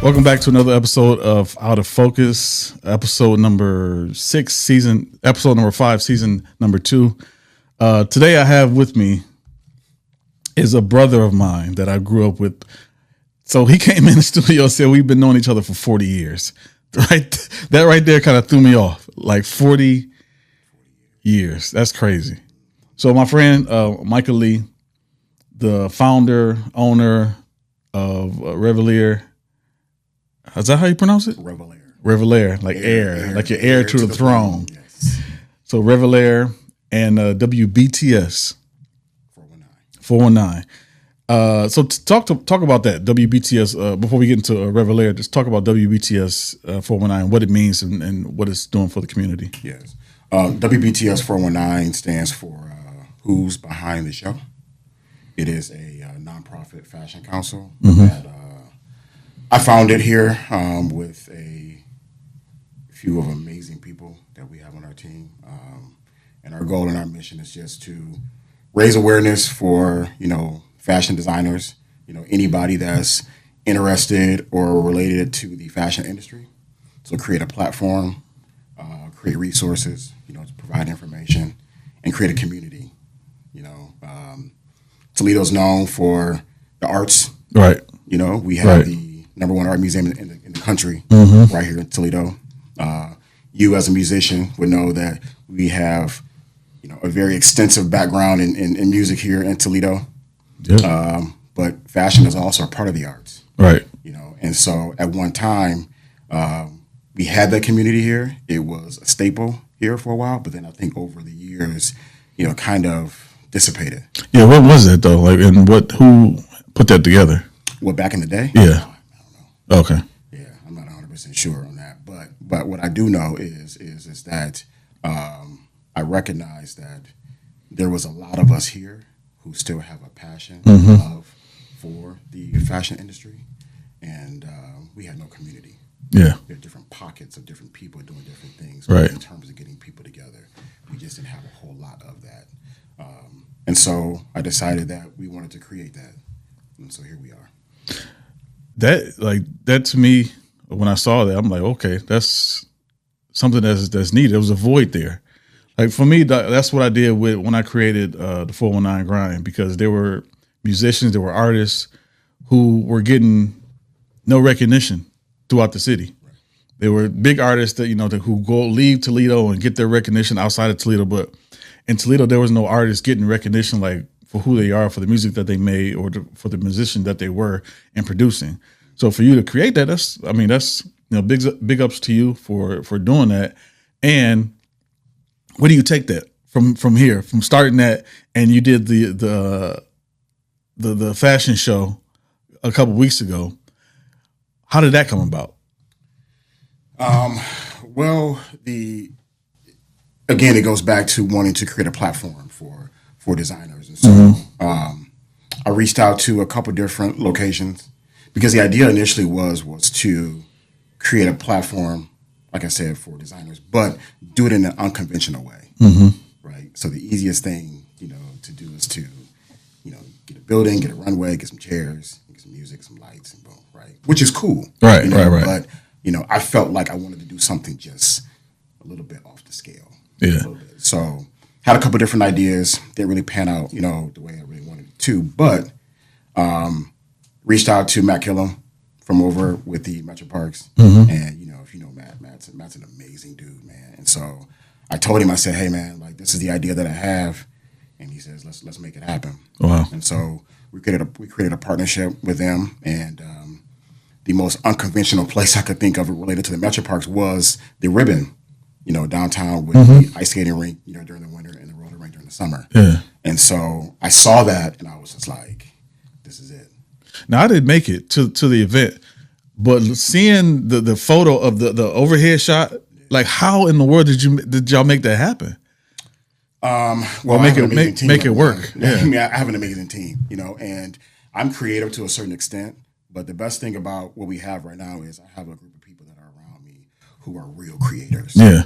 Welcome back to another episode of Out of Focus, episode number 5, season number 2. Today I have with me is a brother of mine that I grew up with. So he came in the studio and said we've been knowing each other for 40 years. Right, that right there kind of threw me off. Like 40 years. That's crazy. So my friend Micah Lee, the founder, owner of Revelheir. Is that how you pronounce it? Revelheir, like heir, like your heir to the throne. Yes. So Revelheir and WBTS 419. So talk about that WBTS before we get into Revelheir. Just talk about WBTS 419, what it means and what it's doing for the community. Yes. WBTS 419 stands for Who's Behind the Show. It is a nonprofit fashion council that I founded here with a few of amazing people that we have on our team. And our goal and our mission is just to raise awareness for, fashion designers, anybody that's interested or related to the fashion industry. So create a platform, create resources, to provide information and create a community. Toledo's known for the arts. Right. We have the number one art museum in the country right here in Toledo. You as a musician would know that we have, a very extensive background in music here in Toledo. Yeah. But fashion is also a part of the arts. Right. And so at one time, we had that community here. It was a staple here for a while, but then I think over the years, kind of dissipated. Yeah. What was it though? Like, and who put that together? Well, back in the day? Yeah. I don't know. Okay. Yeah, I'm not 100% sure on that. But what I do know is that I recognize that there was a lot of us here who still have a passion and love for the fashion industry, and we had no community. Yeah. There are different pockets of different people doing different things. Right. But in terms of getting people together, we just didn't have a whole lot of that. And so I decided that we wanted to create that. And so here we are. That to me, when I saw that, I'm like, okay, that's something that's needed. There was a void there. Like for me, that's what I did when I created the 419 Grind, because there were musicians, there were artists who were getting no recognition throughout the city. Right. There were big artists that who leave Toledo and get their recognition outside of Toledo, but in Toledo there was no artists getting recognition like for who they are, for the music that they made, or for the musician that they were and producing. So for you to create that, that's big ups to you for doing that. And where do you take that from here, from starting that? And you did the fashion show a couple weeks ago. How did that come about? Well, again, it goes back to wanting to create a platform for designers. And so I reached out to a couple different locations because the idea initially was to create a platform, like I said, for designers, but do it in an unconventional way, right? So the easiest thing, to do is to, get a building, get a runway, get some chairs, get some music, some lights, and boom, right? Which is cool. Right, right. But, I felt like I wanted to do something just a little bit off the scale. Yeah. So had a couple different ideas. Didn't really pan out, the way I really wanted it to. But reached out to Matt Killam from over with the Metro Parks. And, if you know Matt's an amazing dude, man. And so I told him, I said, hey, man, like this is the idea that I have. And he says, let's make it happen. Wow. And so we created a partnership with them. And the most unconventional place I could think of related to the Metro Parks was the Ribbon. Downtown with the ice skating rink, during the winter, and the roller rink during the summer. Yeah. And so I saw that and I was just like, this is it. Now I didn't make it to the event, but seeing the photo of the overhead shot, like how in the world did y'all make that happen? Well, make it work. Yeah. I mean, I have an amazing team, and I'm creative to a certain extent, but the best thing about what we have right now is I have a group of people that are around me who are real creators. Yeah.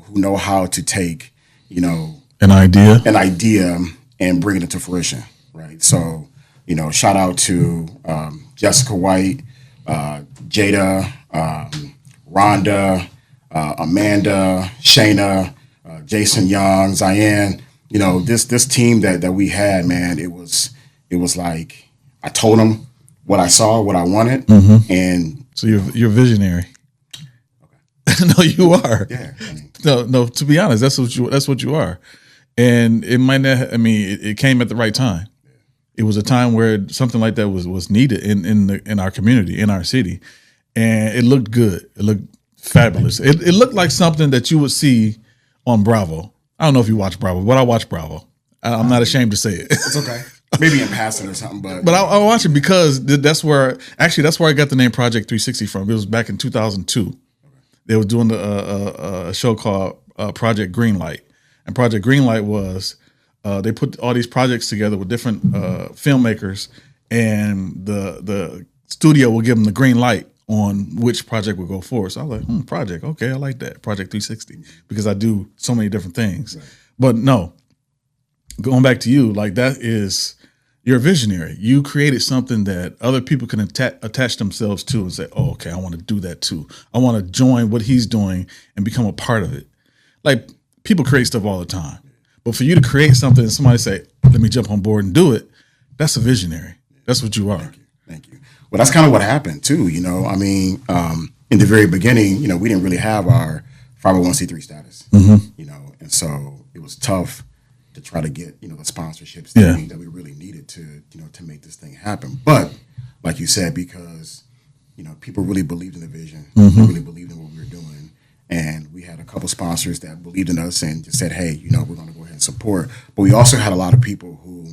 Who know how to take, an idea and bring it into fruition. Right. So, shout out to Jessica White, Jada, Rhonda, Amanda, Shayna, Jason Young, Zion. You know, this team that we had, man. It was like I told them what I saw, what I wanted, and so you're visionary. Okay. No, you are. Yeah. I mean, no. To be honest, that's what you are, and it might not. I mean, it came at the right time. It was a time where something like that was needed in our community, in our city, and it looked good. It looked fabulous. It looked like something that you would see on Bravo. I don't know if you watch Bravo, but I watch Bravo. I'm not ashamed to say it. It's okay. Maybe in passing or something, but I watch it because that's where I got the name Project 360 from. It was back in 2002. Okay. They were doing a show called Project Greenlight, and Project Greenlight was. They put all these projects together with different filmmakers, and the studio will give them the green light on which project will go forward. So I was like, project, okay, I like that, Project 360, because I do so many different things. Right. But no, going back to you, like you're a visionary. You created something that other people can attach themselves to and say, oh, okay, I want to do that too. I want to join what he's doing and become a part of it. Like people create stuff all the time. But for you to create something and somebody say, let me jump on board and do it, that's a visionary. That's what you are. Thank you. Well, that's kind of what happened too. You know, I mean, in the very beginning, you know, we didn't really have our 501c3 status, you know, and so it was tough to try to get, you know, the sponsorships that we really needed to, you know, to make this thing happen. But like you said, because, you know, people really believed in the vision, they really believed in what we were doing. And we had a couple sponsors that believed in us and just said, hey, you know, we're going to go ahead and support. But we also had a lot of people who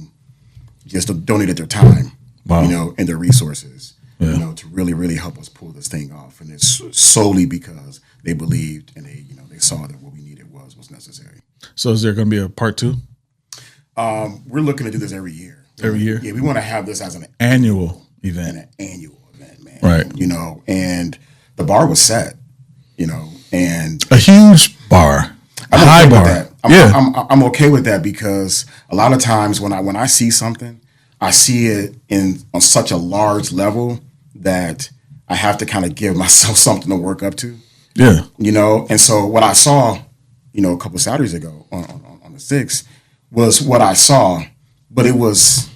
just donated their time, you know, and their resources, you know, to really, really help us pull this thing off. And it's solely because they believed and they, you know, they saw that what we needed was necessary. So is there going to be a part 2? We're looking to do this every year. Every year? Yeah, we want to have this as an annual event. An annual event, man. Right. You know, and the bar was set, you know. And a huge bar, a high bar. I'm okay with that because a lot of times when I see something, I see it on such a large level that I have to kind of give myself something to work up to. Yeah, you know. And so what I saw, you know, a couple Saturdays ago on the 6th was what I saw, but it was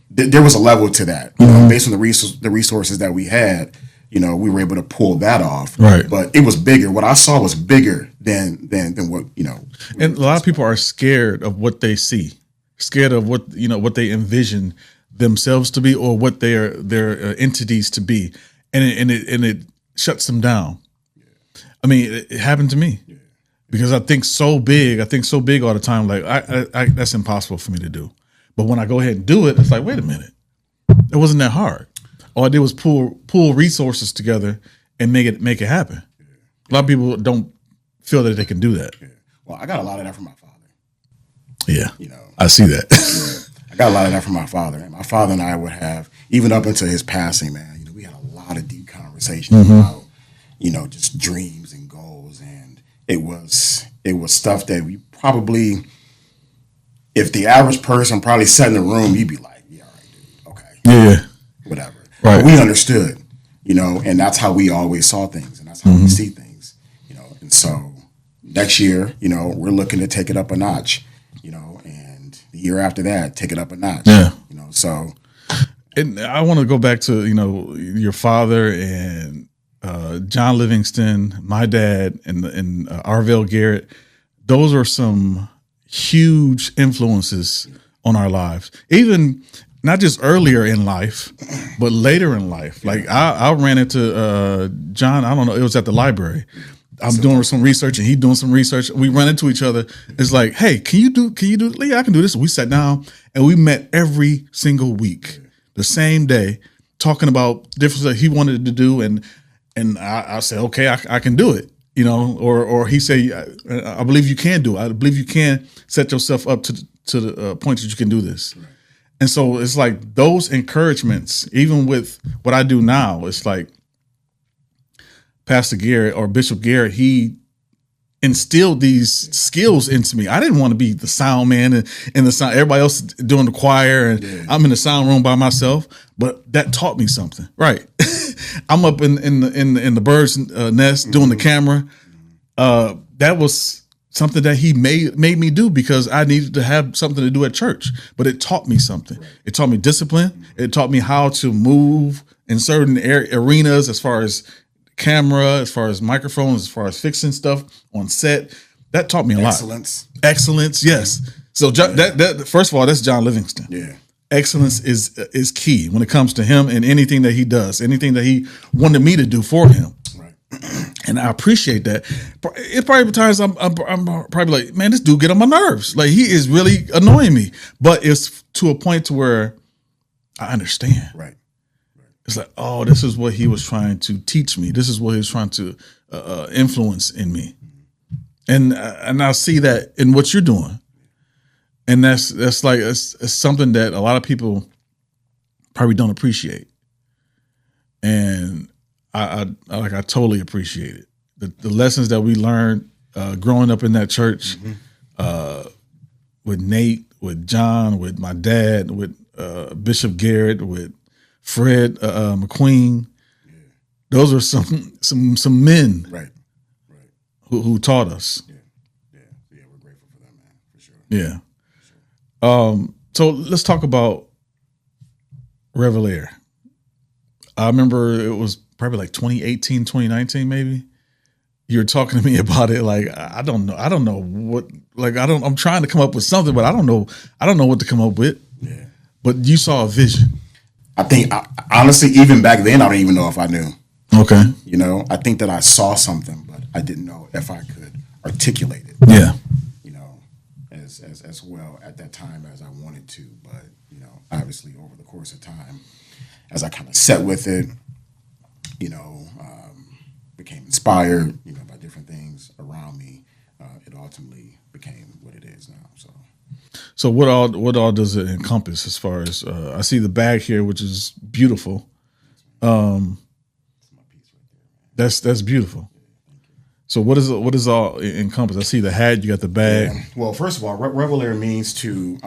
there was a level to that, you know, based on the resources that we had. You know, we were able to pull that off, right? But it was bigger. What I saw was bigger than what, you know. And a lot of people are scared of what they see, scared of what, you know, what they envision themselves to be or what their entities to be, and it shuts them down. Yeah. I mean, it happened to me because I think so big all the time. Like I that's impossible for me to do. But when I go ahead and do it, it's like, wait a minute, it wasn't that hard. All I did was pull resources together and make it happen. Yeah. A lot of people don't feel that they can do that. Yeah. Well, I got a lot of that from my father. Yeah, you know, I see that. I got a lot of that from my father. And my father and I would have, even up until his passing, man. You know, we had a lot of deep conversations about, you know, just dreams and goals, and it was stuff that we probably, if the average person probably sat in the room, you'd be like, yeah, all right, dude, okay, yeah, whatever. Right. But we understood, you know, and that's how we always saw things, and that's how we see things, you know. And so next year, you know, we're looking to take it up a notch, you know, and the year after that, take it up a notch. Yeah. You know, so. And I want to go back to, you know, your father and John Livingston, my dad, and Arvell Garrett. Those are some huge influences on our lives. Even not just earlier in life, but later in life. Like I ran into John, I don't know, it was at the library. I'm doing some research and he doing some research. We run into each other. It's like, hey, can you do, Lee, I can do this. We sat down and we met every single week, the same day, talking about different stuff he wanted to do. And I said, okay, I can do it. You know, or he say, I believe you can do it. I believe you can set yourself up to the point that you can do this. Right. And so it's like those encouragements, even with what I do now, it's like Pastor Garrett or Bishop Garrett, he instilled these skills into me. I didn't want to be the sound man and the sound, everybody else doing the choir, and I'm in the sound room by myself. But that taught me something, right? I'm up in the bird's nest doing the camera. That was something that he made me do because I needed to have something to do at church. But it taught me something. It taught me discipline. It taught me how to move in certain arenas as far as camera, as far as microphones, as far as fixing stuff on set. That taught me a lot. Excellence, yes. So that first of all, that's John Livingston. Yeah. Excellence is key when it comes to him and anything that he does, anything that he wanted me to do for him. Right. And I appreciate that. It probably times I'm probably like, man, this dude get on my nerves. Like, he is really annoying me. But it's to a point to where I understand. Right. It's like, oh, this is what he was trying to teach me. This is what he was trying to influence in me. And I see that in what you're doing. And that's like, it's something that a lot of people probably don't appreciate. And I totally appreciate it. The lessons that we learned growing up in that church, with Nate, with John, with my dad, with Bishop Garrett, with Fred McQueen. Yeah. Those are some men, right, who taught us. Yeah, we're grateful for them, man, for sure. Yeah. So let's talk about Revelheir. I remember it was probably like 2018, 2019, maybe. You were talking to me about it. Like, I don't know what, like, I'm trying to come up with something, but I don't know what to come up with. Yeah. But you saw a vision. I think, honestly, even back then, I don't even know if I knew. Okay. You know, I think that I saw something, but I didn't know if I could articulate it. Yeah. You know, as well at that time as I wanted to. But, you know, obviously over the course of time, as I kind of sat with it, you know, became inspired, you know, by different things around me, it ultimately became what it is now. So what all does it encompass as far as I see the bag here, which is beautiful. That's beautiful. So what is all encompass? I see the hat, you got the bag. Yeah. Well, first of all, Revelheir means to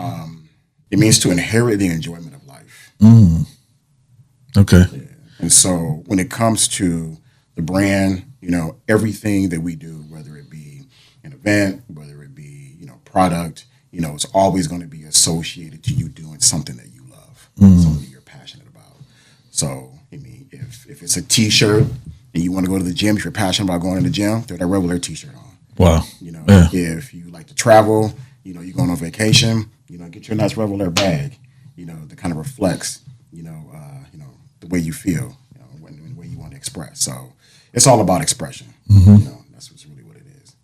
inherit the enjoyment of life. Okay. Yeah. And so when it comes to the brand, you know, everything that we do, whether it be an event, whether it be, you know, product, you know, it's always going to be associated to you doing something that you love, something that you're passionate about. So, I mean, if it's a T-shirt and you want to go to the gym, if you're passionate about going to the gym, throw that Revelheir T-shirt on. Wow. You know, yeah. If you like to travel, you know, you're going on vacation, you know, get your nice Revelheir bag, you know, that kind of reflects, you know, the way you feel, you know, when the way you want to express. So it's all about expression. You know, that's really what it is.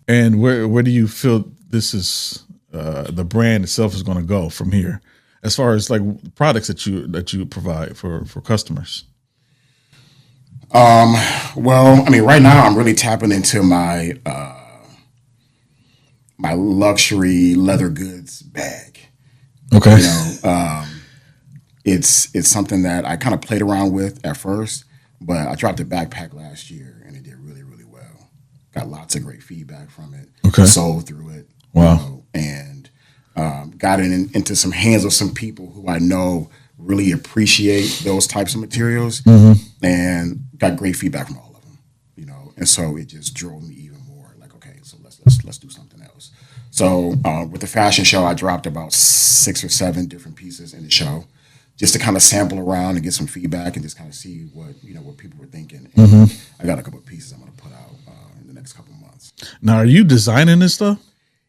And where do you feel this is the brand itself is going to go from here, as far as like products that you provide for customers? Well, I mean, right now I'm really tapping into my my luxury leather goods bag. Okay. You know, it's something that I kind of played around with at first, but I dropped a backpack last year and it did really, really well. Got lots of great feedback from it. Okay. Sold through it. Wow. You know, and got it into some hands of some people who I know really appreciate those types of materials, and got great feedback from all of them. You know, and so it just drove me even more. Like, okay, so let's do something else. So with the fashion show, I dropped about 6 or 7 different pieces in the show, just to kind of sample around and get some feedback and just kind of see what people were thinking. And I got a couple of pieces I'm going to put out in the next couple of months. Now, are you designing this stuff?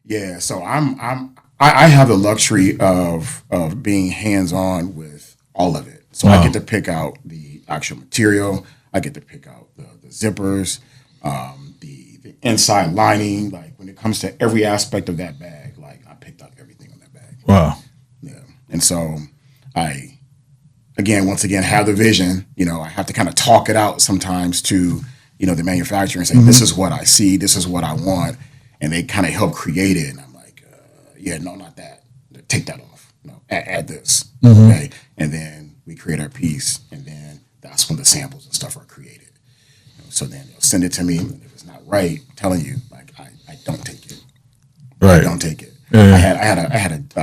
Yeah, so I have the luxury of being hands-on with all of it. So I get to pick out the actual material. I get to pick out the zippers, the inside lining. Like, when it comes to every aspect of that bag, like, I picked out everything on that bag. Wow. Yeah. And so I, once again, have the vision. You know, I have to kind of talk it out sometimes to, you know, the manufacturer and say, this is what I see, this is what I want. And they kind of help create it. And I'm like, yeah, no, not that. Take that off. No, add this. Okay. And then we create our piece. And then that's when the samples and stuff are created. So then they'll send it to me. And if it's not right, I'm telling you, like I don't take it. Right. I don't take it. Yeah. I had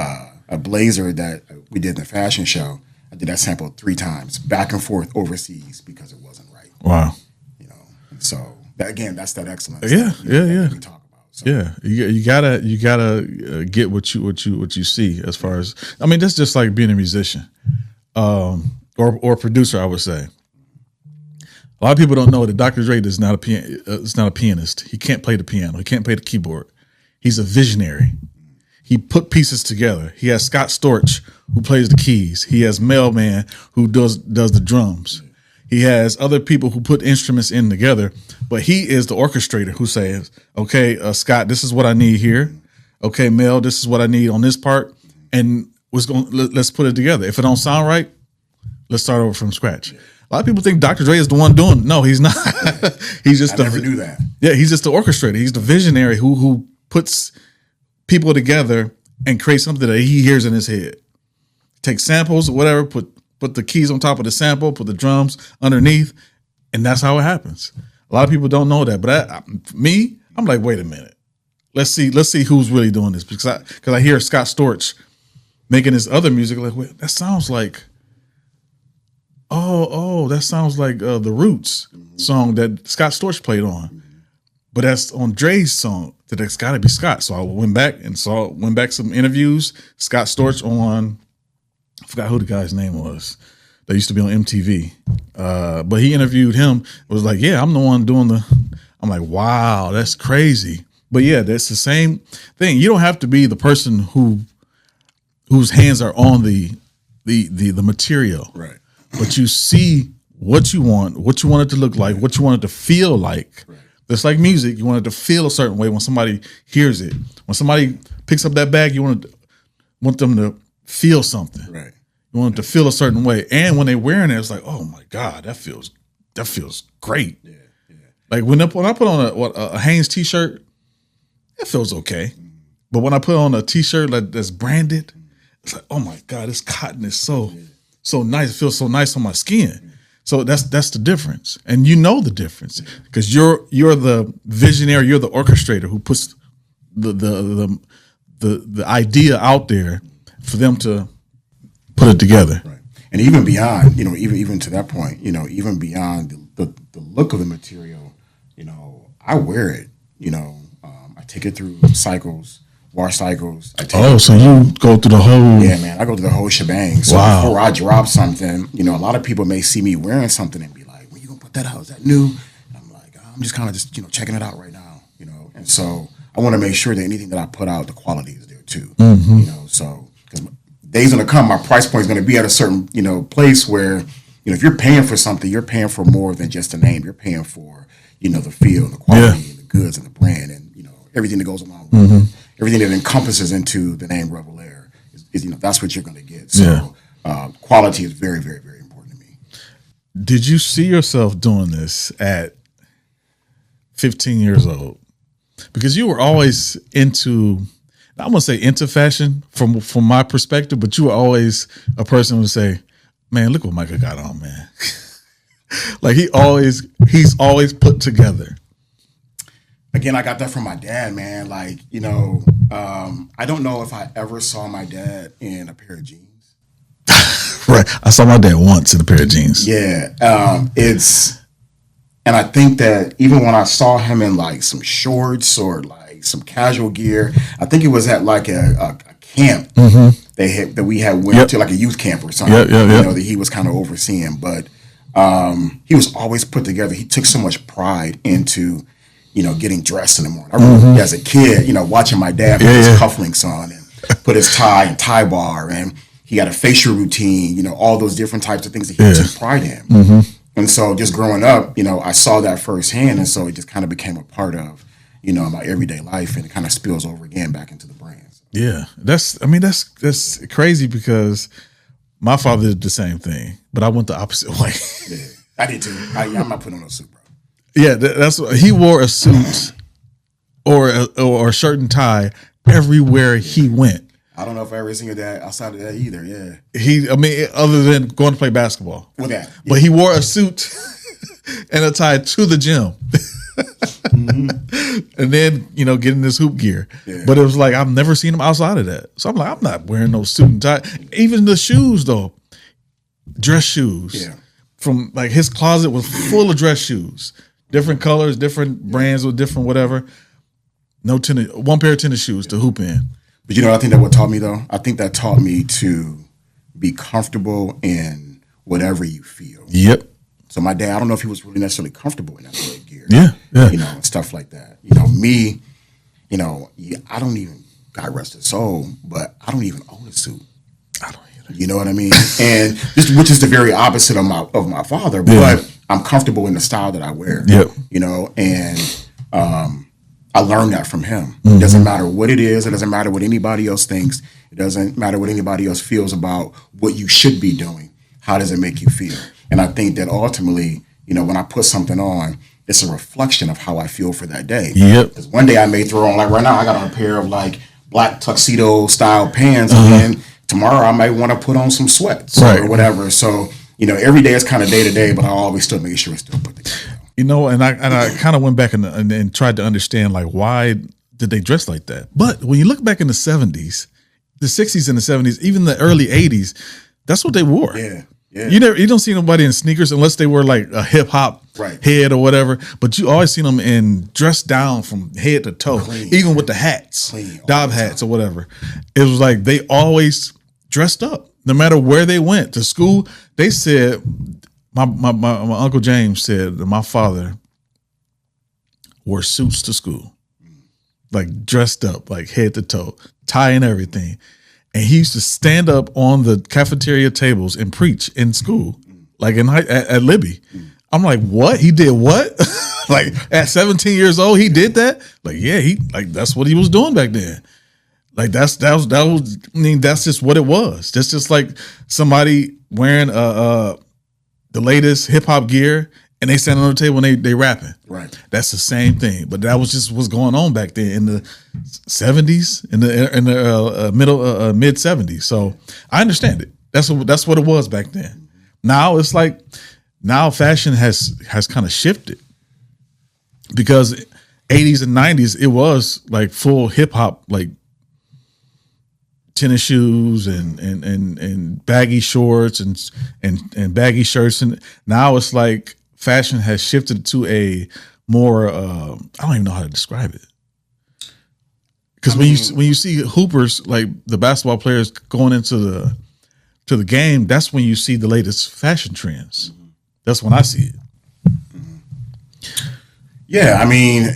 a blazer that we did in the fashion show. I did that sample 3 times, back and forth overseas because it wasn't right. Wow. You know, and so again, that's that excellence. Yeah, that we talk about. So. Yeah, you gotta get what you see as far as, I mean, that's just like being a musician, or producer, I would say. A lot of people don't know that Dr. Dre is not a pianist. He can't play the piano. He can't play the keyboard. He's a visionary. He put pieces together. He has Scott Storch, who plays the keys. He has Mailman, who does the drums. He has other people who put instruments in together, but he is the orchestrator who says, okay, Scott, this is what I need here. Okay, Mel, this is what I need on this part. And let's put it together. If it don't sound right, let's start over from scratch. A lot of people think Dr. Dre is the one doing it. No, he's not. He's just I never knew that. Yeah, he's just the orchestrator. He's the visionary who puts people together and creates something that he hears in his head. Take samples or whatever, put the keys on top of the sample, put the drums underneath, and that's how it happens. A lot of people don't know that, but I'm like, wait a minute, let's see who's really doing this, because I hear Scott Storch making his other music, like, wait, that sounds like, that sounds like the Roots song that Scott Storch played on, but that's on Dre's song. That's got to be Scott. So I went back some interviews. Scott Storch on, I forgot who the guy's name was. That used to be on MTV. But he interviewed him. It was like, yeah, I'm the one doing I'm like, wow, that's crazy. But yeah, that's the same thing. You don't have to be the person whose hands are on the material. Right. But you see what you want it to look like, what you want it to feel like. Right. It's like music. You want it to feel a certain way when somebody hears it. When somebody picks up that bag, you want them to feel something. Right. You want them to feel a certain way. And when they're wearing it, it's like, oh my God, that feels great. Yeah. Like when I put on a Hanes t-shirt, it feels okay. Mm-hmm. But when I put on a t-shirt that's branded, it's like, oh my God, this cotton is so nice. It feels so nice on my skin. So that's the difference, and you know the difference because you're the visionary, you're the orchestrator who puts the idea out there for them to put it together. Right. And even beyond, even to that point, even beyond the look of the material, I wear it. I take it through cycles. Wash cycles. So you go through the whole... Yeah, man. I go through the whole shebang. So before I drop something, a lot of people may see me wearing something and be like, when you going to put that out? Is that new? And I'm like, I'm just kind of checking it out right now, And so I want to make sure that anything that I put out, the quality is there too. Mm-hmm. So because days going to come, my price point is going to be at a certain, place where, if you're paying for something, you're paying for more than just a name. You're paying for, the feel, the quality, and the goods and the brand and, everything that goes along with it. Everything that encompasses into the name Revelheir is that's what you're going to get. So quality is very, very, very important to me. Did you see yourself doing this at 15 years old? Because you were always into, I won't say into fashion from my perspective, but you were always a person who would say, man, look what Micah got on, man. Like he's always put together. Again, I got that from my dad, man. Like, I don't know if I ever saw my dad in a pair of jeans. Right. I saw my dad once in a pair of jeans. Yeah. And I think that even when I saw him in like some shorts or like some casual gear, I think it was at like a camp that we had went to, like a youth camp or something. That he was kind of overseeing. But he was always put together. He took so much pride into getting dressed in the morning. I remember as a kid, watching my dad put his cufflinks on and put his tie bar, and he had a facial routine, all those different types of things that he took pride in. And so just growing up, I saw that firsthand, and so it just kind of became a part of, my everyday life, and it kind of spills over again back into the brands. Yeah, that's crazy because my father did the same thing, but I went the opposite way. Yeah, I did too. I'm not putting on a suit, bro. Yeah, that's what he wore, a suit or a shirt and tie everywhere he went. I don't know if I ever seen your dad outside of that either. Yeah, other than going to play basketball. With that, but he wore a suit and a tie to the gym. And then, getting this hoop gear. Yeah. But it was like, I've never seen him outside of that. So I'm like, I'm not wearing no suit and tie. Even the shoes, though, dress shoes. Yeah. From like his closet was full of dress shoes, different colors, different brands with different whatever. No one pair of tennis shoes to hoop in. But I think that what taught me though, I think that taught me to be comfortable in whatever you feel. Yep. So my dad, I don't know if he was really necessarily comfortable in that sort of gear. Yeah. And stuff like that. Me, I don't even, God rest his soul, but I don't even own a suit. I don't either. You know what I mean? And which is the very opposite of my father, but I'm comfortable in the style that I wear. Yep. And I learned that from him. Mm-hmm. It doesn't matter what it is. It doesn't matter what anybody else thinks. It doesn't matter what anybody else feels about what you should be doing. How does it make you feel? And I think that ultimately, when I put something on, it's a reflection of how I feel for that day. Yep. Because one day I may throw on, like right now, I got on a pair of like black tuxedo style pants, and then tomorrow I might want to put on some sweats or whatever. So, every day is kind of day to day, but I always still make sure it's still put together. And I kind of went back and tried to understand, like, why did they dress like that? But when you look back in the 70s, the 60s and the 70s, even the early 80s, that's what they wore. Yeah. Yeah. You don't see nobody in sneakers unless they were like a hip hop head or whatever. But you always see them in dressed down from head to toe, even with the hats, Dob hats or whatever. It was like they always dressed up, no matter where they went to school. They said, my Uncle James said that my father wore suits to school, like dressed up, like head to toe, tie and everything. And he used to stand up on the cafeteria tables and preach in school, like at Libby. I'm like, what? He did what? Like at 17 years old, he did that? Like, yeah, that's what he was doing back then. Like that was. I mean, that's just what it was. That's just like somebody wearing the latest hip hop gear and they stand on the table and they rapping. Right. That's the same thing. But that was just what's going on back then in the 70s, in the mid 70s. So I understand it. That's what it was back then. Now it's like fashion has kind of shifted, because 80s and 90s it was like full hip hop, like tennis shoes and baggy shorts and baggy shirts, and now it's like fashion has shifted to a more I don't even know how to describe it. Because when you see hoopers, like the basketball players going into the game, that's when you see the latest fashion trends. That's when I see it. Yeah, I mean,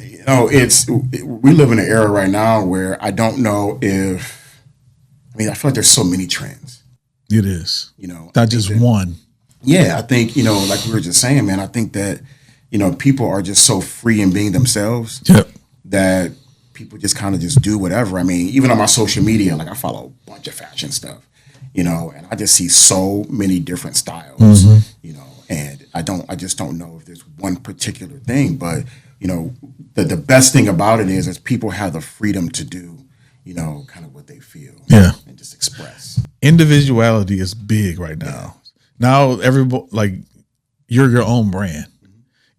we live in an era right now where I don't know if. I mean, I feel like there's so many trends. It is. Not just one. Yeah, I think, like we were just saying, man, I think that, people are just so free in being themselves that people just kind of just do whatever. I mean, even on my social media, like I follow a bunch of fashion stuff, and I just see so many different styles, and I just don't know if there's one particular thing, but, the best thing about it is people have the freedom to do, kind of what they feel. Yeah. And just express. Individuality is big right now. Yeah. Now everybody, like, you're your own brand.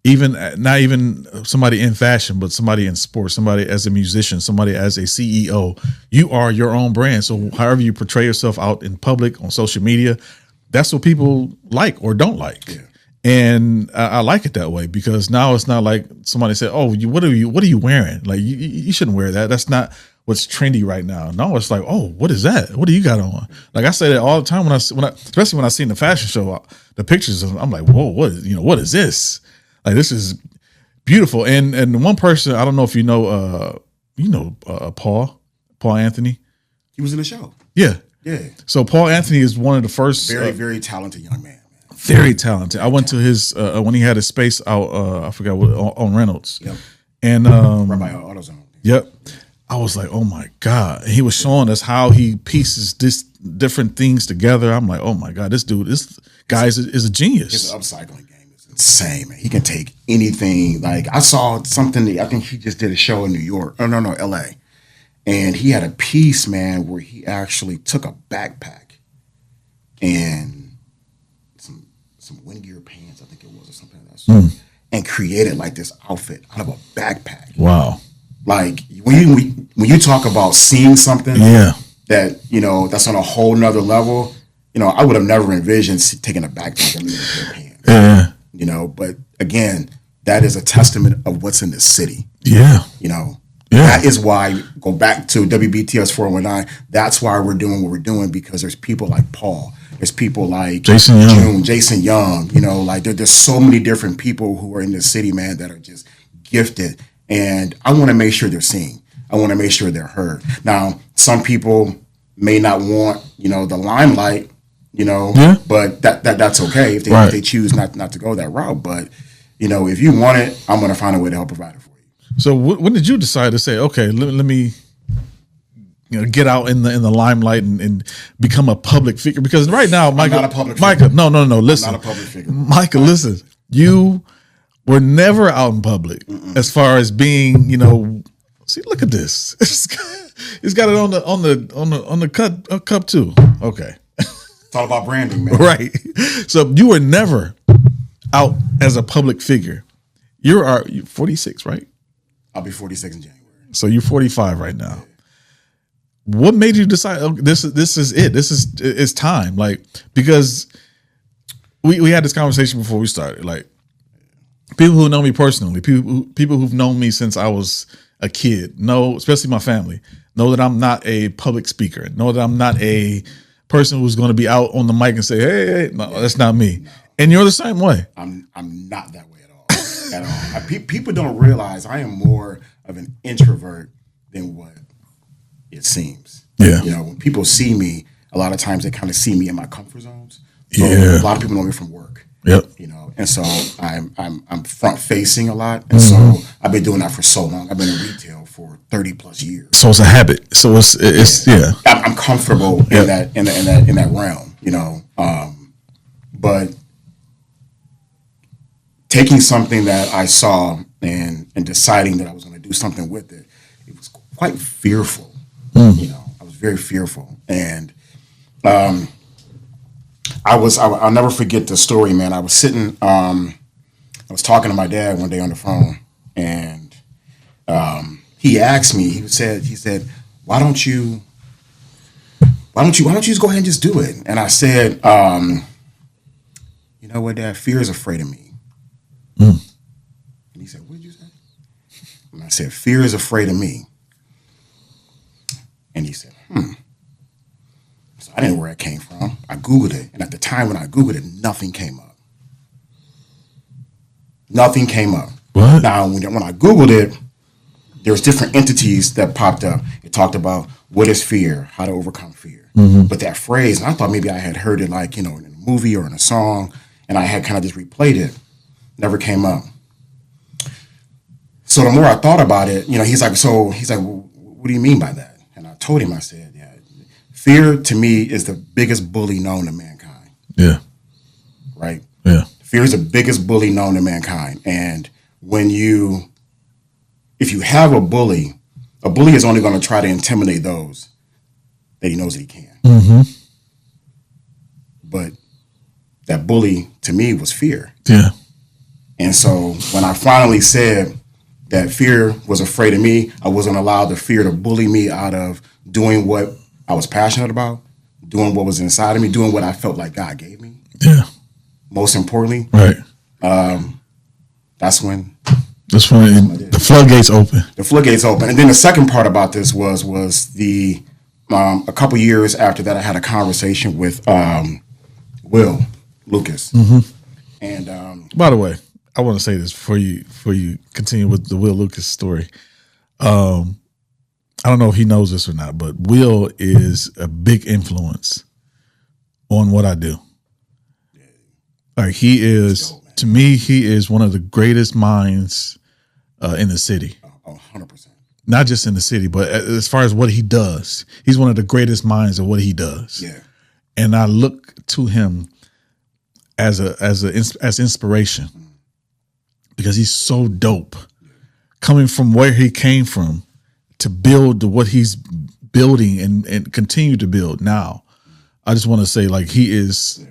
Even not even somebody in fashion, but somebody in sports, somebody as a musician, somebody as a CEO. You are your own brand. So however you portray yourself out in public on social media, that's what people like or don't like. Yeah. And I like it that way, because now it's not like somebody said, "Oh, what are you wearing? Like you shouldn't wear that. That's not what's trendy right now." No, it's like, "Oh, what is that? What do you got on?" Like I say that all the time when I especially when I seen the fashion show, the pictures, I'm like, "Whoa, what is this? Like, this is beautiful." And one person, I don't know if Paul Anthony. He was in the show. Yeah. Yeah. So Paul Anthony is one of the first very, very talented young man. Very talented. I went to his when he had his space out. I forgot what, on Reynolds. Yep. And right by AutoZone. Yep. I was like, oh my God. And he was showing us how he pieces different things together. I'm like, oh my God, this guy is a genius. His upcycling game is insane, man. He can take anything. Like I saw something. I think he just did a show in New York. Oh no, LA. And he had a piece, man, where he actually took a backpack and some wind gear pants, I think it was, or something like that. created like this outfit out of a backpack. Wow. Like when you talk about seeing something that, you know, that's on a whole nother level, you know, I would have never envisioned taking a backpack and leaving it in your pants. Yeah. You know, but again, that is a testament of what's in the city. Yeah. You know, yeah. That is why, go back to WBTS 419, that's why we're doing what we're doing, because there's people like Paul. There's people like Jason Young, you know, like there's so many different people who are in the city, man, that are just gifted. And I want to make sure they're seen. I want to make sure they're heard. Now, some people may not want, you know, the limelight, you know, but that's okay if they choose not to go that route. But, you know, if you want it, I'm going to find a way to help provide it for you. So when did you decide to say, okay, let me, you know, get out in the limelight and become a public figure? Because right now, Micah, no, listen, I'm not a public figure. Micah, listen, you were never out in public as far as being, you know. See, look at this. It's got it on the cup too. Okay. It's all about branding, man. Right. So you were never out as a public figure. You're 46, right? I'll be 46 in January. So you're 45 right now. What made you decide, okay, this is it? It's time. Like, because we had this conversation before we started. Like, people who know me personally, people who've known me since I was a kid, know, especially my family, know that I'm not a public speaker. Know that I'm not a person who's going to be out on the mic and say, hey, no, that's not me. No. And you're the same way. I'm not that way at all. At all. People don't realize I am more of an introvert than what it seems. Yeah. You know, when people see me, a lot of times they kind of see me in my comfort zones. So a lot of people know me from work. Yep. You know, and so I'm front facing a lot, and so I've been doing that for so long. I've been in retail for 30 plus years. So it's a habit. So it's I'm comfortable in that realm. You know, but taking something that I saw and deciding that I was going to do something with it, it was quite fearful. You know, I was very fearful, and I'll never forget the story, man. I was sitting, I was talking to my dad one day on the phone, and he asked me, he said, why don't you just go ahead and just do it? And I said, you know what, Dad, fear is afraid of me. And he said, what did you say? And I said, fear is afraid of me. And he said, So I didn't know where it came from. I Googled it. And at the time when I Googled it, nothing came up. Nothing came up. What? Now, when I Googled it, there's different entities that popped up. It talked about what is fear, how to overcome fear. But that phrase, and I thought maybe I had heard it like, you know, in a movie or in a song, and I had kind of just replayed it. Never came up. So the more I thought about it, you know, he's like, well, what do you mean by that? And I told him, I said, yeah, fear to me is the biggest bully known to mankind. Yeah. Right? Yeah. Fear is the biggest bully known to mankind. And if you have a bully is only going to try to intimidate those that he knows that he can. But that bully to me was fear. Yeah. And so when I finally said that fear was afraid of me, I wasn't allowed the fear to bully me out of doing what I was passionate about, doing what was inside of me, doing what I felt like God gave me. Yeah. Most importantly. Right. That's when the floodgates open. The floodgates open. And then the second part about this was a couple years after that, I had a conversation with Will Lucas. And by the way, I want to say this before you continue with the Will Lucas story. I don't know if he knows this or not, but Will is a big influence on what I do. Like he is, to me, he is one of the greatest minds in the city. 100%. Not just in the city, but as far as what he does, he's one of the greatest minds of what he does. Yeah. And I look to him as inspiration. Because he's so dope, coming from where he came from to build what he's building and continue to build now. I just want to say, like, he is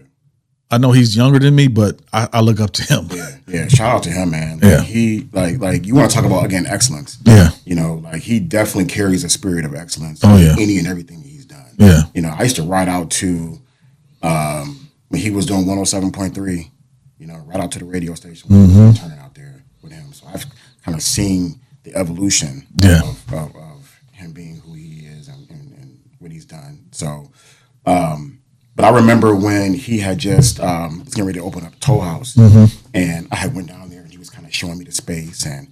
I know he's younger than me, but I look up to him. Yeah. Shout out to him, man. Yeah. He like you want to talk about again excellence. Yeah. Like he definitely carries a spirit of excellence. Oh yeah. Any and everything he's done. Yeah. I used to ride out to when he was doing 107.3. Right out to the radio station. Turning out there with him. So I've kind of seen the evolution of him being who he is and what he's done. So. But I remember when he had just was getting ready to open up Toll House, and I had went down there, and he was kind of showing me the space, and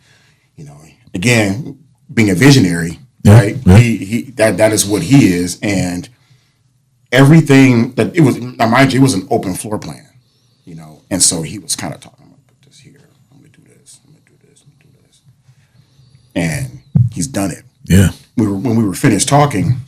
again, being a visionary, right? Yeah. He that is what he is, and everything that it was. Now, mind you, it was an open floor plan, and so he was kind of talking. I'm gonna put this here. I'm gonna do this. I'm gonna do this. I'm gonna do this, and he's done it. Yeah. When we were finished talking.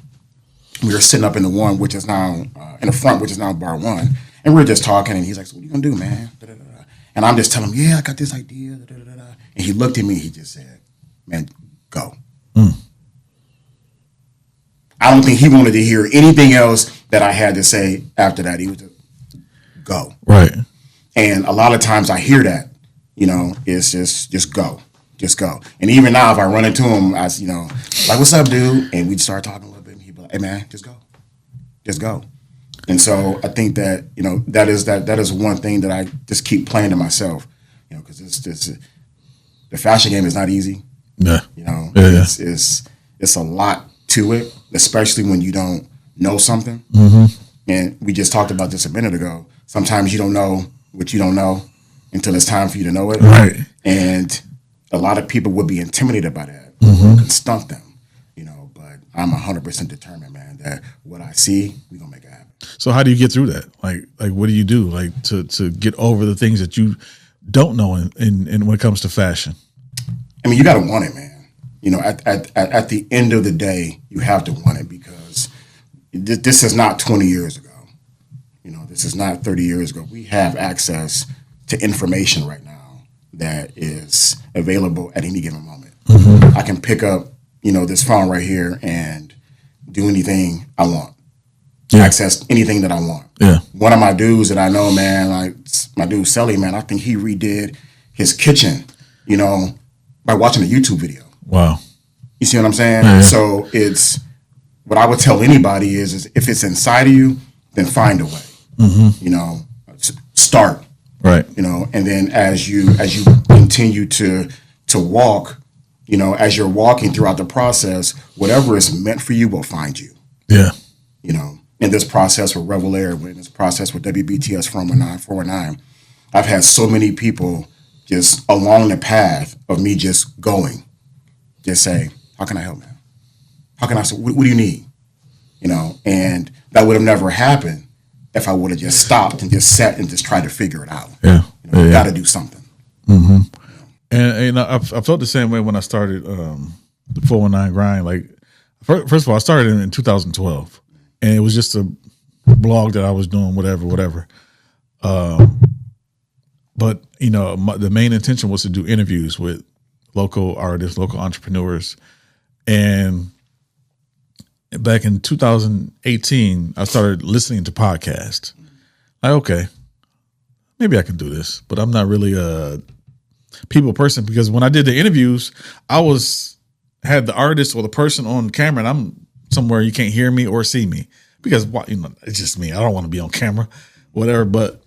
We were sitting up in the one, which is now in the front, which is now bar one, and we were just talking. And he's like, "So what are you gonna do, man?" Da-da-da-da. And I'm just telling him, "Yeah, I got this idea." Da-da-da-da. And he looked at me. He just said, "Man, go." I don't think he wanted to hear anything else that I had to say after that. He was just, "Go." Right. And a lot of times I hear that, it's just go, just go. And even now, if I run into him, I like, "What's up, dude?" And we start talking. Hey man, just go. And so I think that that is one thing that I just keep playing to myself, because the fashion game is not easy. Yeah. It's a lot to it, especially when you don't know something. And we just talked about this a minute ago. Sometimes you don't know what you don't know until it's time for you to know it. Right. And a lot of people would be intimidated by that. It can stunt them. I'm 100% determined, man, that what I see, we're going to make it happen. So how do you get through that? Like what do you do to get over the things that you don't know in when it comes to fashion? I mean, you got to want it, man. At the end of the day, you have to want it, because this is not 20 years ago. This is not 30 years ago. We have access to information right now that is available at any given moment. I can pick up this phone right here and do anything I want. Yeah. Access anything that I want. Yeah. One of my dudes that I know, man, like my dude Selly, man, I think he redid his kitchen, by watching a YouTube video. Wow. You see what I'm saying? Yeah. So it's what I would tell anybody is if it's inside of you, then find a way. Start. Right. And then as you continue to walk. As you're walking throughout the process, whatever is meant for you will find you. Yeah. In this process with Revelheir, in this process with WBTS 419, I've had so many people just along the path of me just going, just say, "How can I help, man? How can I, what do you need?" And that would have never happened if I would have just stopped and just sat and just tried to figure it out. Yeah. You got to do something. And I felt the same way when I started the 419 grind. Like, first of all, I started in 2012, and it was just a blog that I was doing, whatever. But the main intention was to do interviews with local artists, local entrepreneurs, and back in 2018, I started listening to podcasts. Like, okay, maybe I can do this, but I'm not really a people person, because when I did the interviews, I had the artist or the person on camera, and I'm somewhere you can't hear me or see me, because it's just me. I don't want to be on camera, whatever. But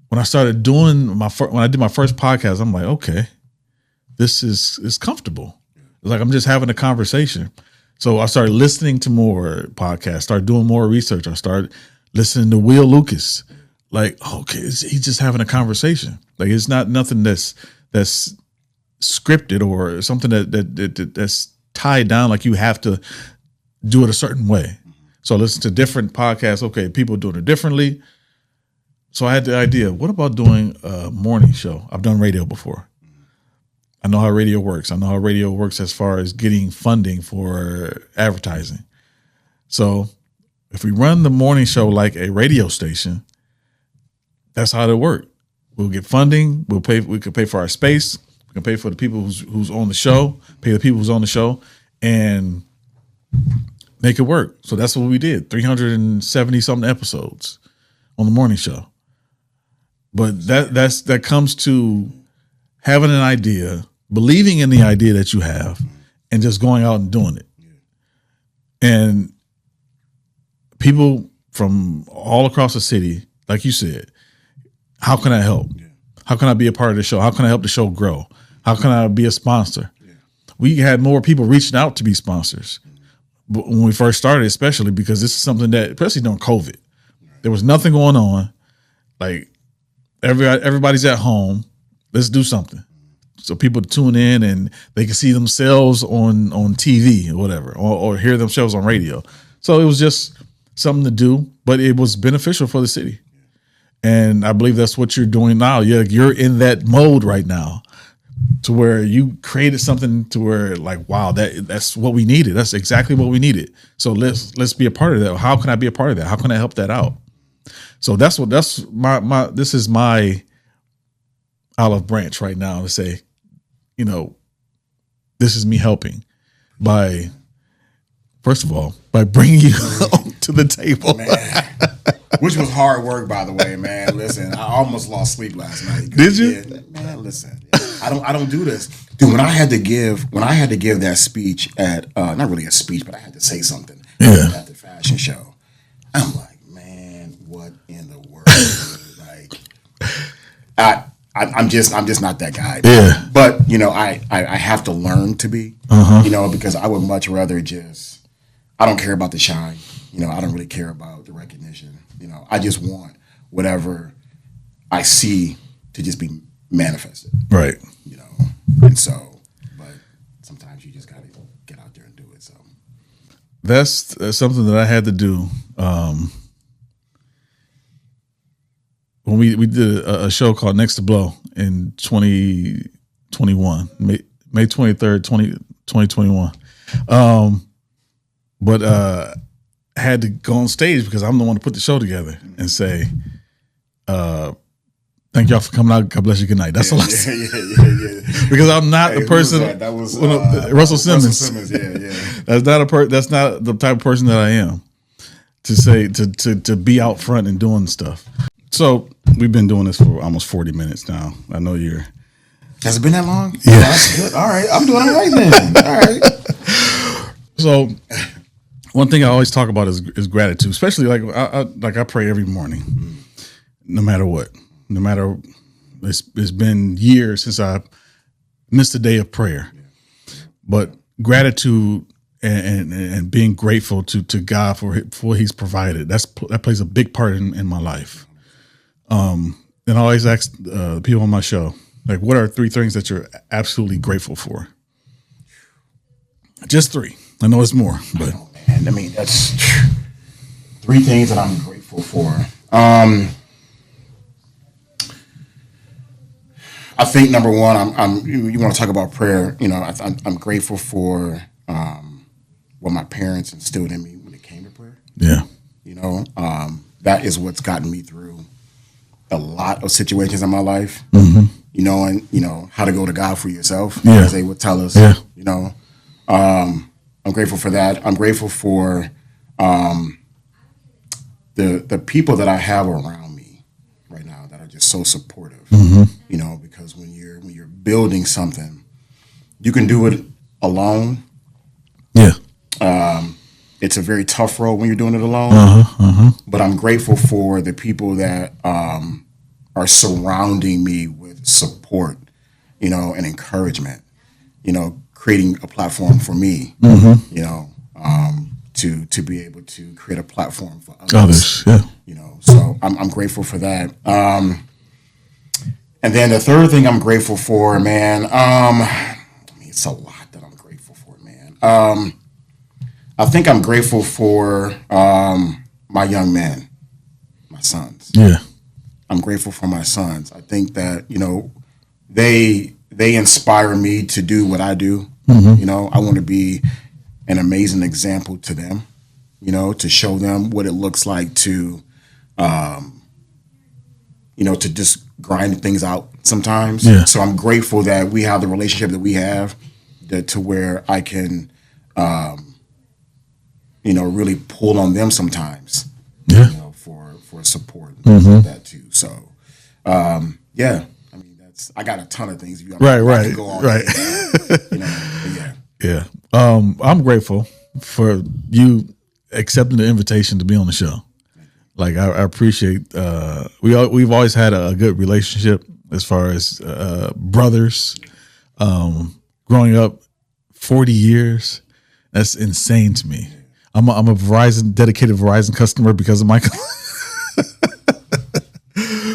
when I started doing when I did my first podcast, I'm like, okay, this is comfortable. It's like I'm just having a conversation. So I started listening to more podcasts, started doing more research. I started listening to Will Lucas. Like, okay, he's just having a conversation. Like, it's not nothing that's scripted or something that's tied down. Like, you have to do it a certain way. So I listen to different podcasts. Okay, people doing it differently. So I had the idea, what about doing a morning show? I've done radio before. I know how radio works. I know how radio works as far as getting funding for advertising. So if we run the morning show like a radio station, that's how it'll work. We'll get funding. We could pay for our space. We can pay for the people who's on the show, pay the people who's on the show, and make it work. So that's what we did. 370 something episodes on the morning show. But that comes to having an idea, believing in the idea that you have, and just going out and doing it. And people from all across the city, like you said, how can I help? How can I be a part of the show? How can I help the show grow? How can I be a sponsor? We had more people reaching out to be sponsors when we first started, especially because this is something that, especially during COVID, there was nothing going on. Like everybody's at home. Let's do something. So people tune in and they can see themselves on TV or whatever, or hear themselves on radio. So it was just something to do, but it was beneficial for the city. And I believe that's what you're doing now. You're in that mode right now, to where you created something to where, like, wow, that's what we needed. That's exactly what we needed. So let's be a part of that. How can I be a part of that? How can I help that out? So that's my this is my olive branch right now, to say, this is me helping by, first of all, by bringing you to the table. Man. Which was hard work, by the way, man. Listen, I almost lost sleep last night. Did you? Yeah, man, listen. I don't do this. Dude, when I had to give that speech at not really a speech, but I had to say something at the fashion show. I'm like, man, what in the world? Like, I'm just not that guy. Yeah. But I have to learn to be. Because I would much rather I don't care about the shine. I don't really care about the recognition. I just want whatever I see to just be manifested. Right. And so, but sometimes you just got to get out there and do it. So that's something that I had to do. When we did a show called Next to Blow in 2021, May 23rd, 2021. But I had to go on stage because I'm the one to put the show together and say, thank y'all for coming out. God bless you. Good night. That's all I said. Yeah. Because I'm not the person. That was Russell Simmons. Yeah. That's not the type of person that I am to say to be out front and doing stuff. So we've been doing this for almost 40 minutes now. I know you're. Has it been that long? Yeah. Oh, that's good. All right. I'm doing all right then. All right. So one thing I always talk about is gratitude, especially like I pray every morning, no matter what. No matter, it's been years since I missed a day of prayer, but gratitude and being grateful to God for what He's provided, that plays a big part in my life. And I always ask people on my show, like, what are 3 things that you're absolutely grateful for? Just 3. I know it's more, but man, I mean, that's 3 things that I'm grateful for. I think number one, you want to talk about prayer. I'm grateful for what my parents instilled in me when it came to prayer. Yeah. That is what's gotten me through a lot of situations in my life. Mm-hmm. And how to go to God for yourself, Yeah. as they would tell us. Yeah. I'm grateful for that. I'm grateful for the people that I have around me right now that are just so supportive. Mm-hmm. Because when you're building something, you can do it alone. Yeah. It's a very tough road when you're doing it alone. But I'm grateful for the people that are surrounding me with support, and encouragement. Creating a platform for me. To be able to create a platform for others. Yeah. So I'm grateful for that. And then the third thing I'm grateful for, man, it's a lot that I'm grateful for, man. I think I'm grateful for my young men, my sons. Yeah. I'm grateful for my sons. I think that, they inspire me to do what I do. Mm-hmm. I want to be an amazing example to them, to show them what it looks like to, to just grind things out sometimes. Yeah. So I'm grateful that we have the relationship that we have, to where I can, really pull on them sometimes. Yeah. For support and things like that too. So Yeah, I mean I got a ton of things. Right. Can go on yeah. Yeah. I'm grateful for you accepting the invitation to be on the show. Like I appreciate. We've always had a good relationship as far as brothers. Growing up, 40 years. That's insane to me. I'm a dedicated Verizon customer because of Micah.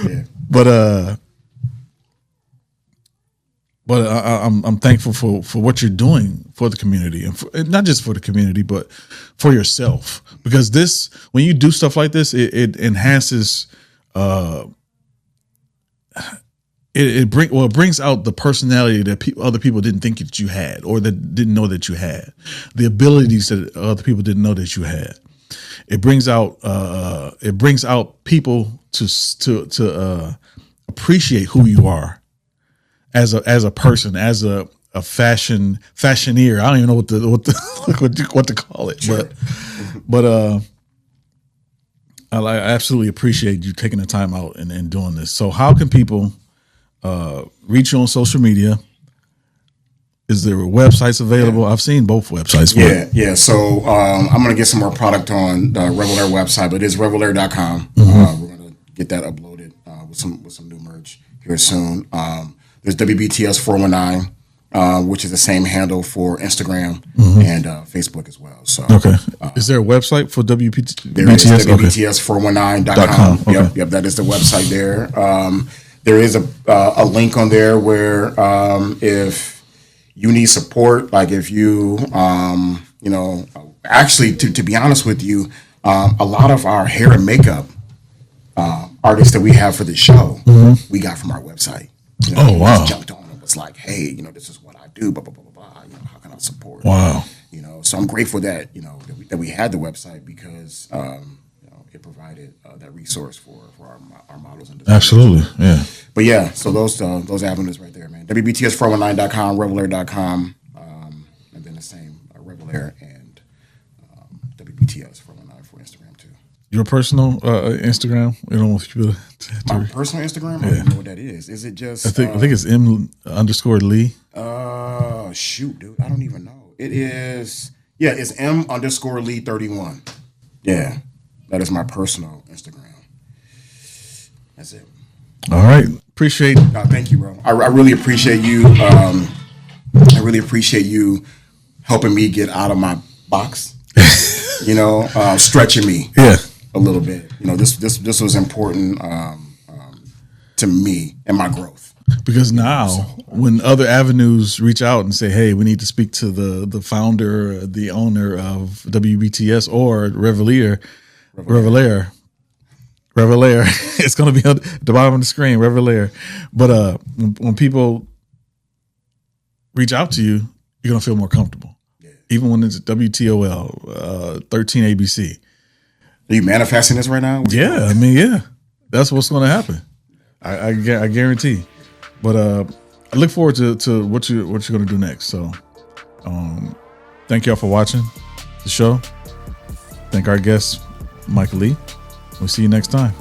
Yeah. But I'm thankful for what you're doing for the community, and not just for the community, but for yourself. Because when you do stuff like this, it enhances. It brings out the personality that other people didn't think that you had, or that didn't know that you had, the abilities that other people didn't know that you had. It brings out people to appreciate who you are as a person, as a fashioneer. I don't even know what to call it, sure. but I absolutely appreciate you taking the time out and doing this. So how can people reach you on social media? Is there websites available? Yeah. I've seen both websites. Yeah. So I'm going to get some more product on the Revelheir website, but it's revelheir.com. We're going to get that uploaded with some new merch here soon. There's WBTS 419, which is the same handle for Instagram and Facebook as well. So okay, is there a website for WBTS? There is WBTS419.com. Okay. Yep, that is the website there. There is a link on there where if you need support, like if you actually to be honest with you, a lot of our hair and makeup artists that we have for the show, we got from our website. Oh wow! Just jumped on and was like, hey, this is what I do. Blah blah blah blah blah. How can I support? Wow. So I'm grateful that that we had the website because it provided that resource for our models and designers. Absolutely, yeah. But yeah, so those avenues right there, man. WBTS419.com, Revelheir.com, and then the same Revelheir and WBTS419 for Instagram too. Your personal Instagram? You don't want people to my personal Instagram? I don't even know what that is. Is it just? I think it's M_Lee. Shoot, dude, I don't even know. It is. Yeah, it's M_Lee 31. Yeah, that is my personal Instagram. That's it. All right, appreciate. Thank you, bro. I really appreciate you. I really appreciate you helping me get out of my box. Stretching me. Yeah. A little bit. This was important to me and my growth. Because now, when other avenues reach out and say, "Hey, we need to speak to the founder, the owner of WBTS or Revelheir," it's going to be at the bottom of the screen, Revelheir. But when people reach out to you, you're going to feel more comfortable. Yeah. Even when it's WTOL, 13 ABC. Are you manifesting this right now? Yeah, that's what's going to happen. I guarantee. But I look forward to what you're going to do next. So, thank y'all for watching the show. Thank our guest, Micah Lee. We'll see you next time.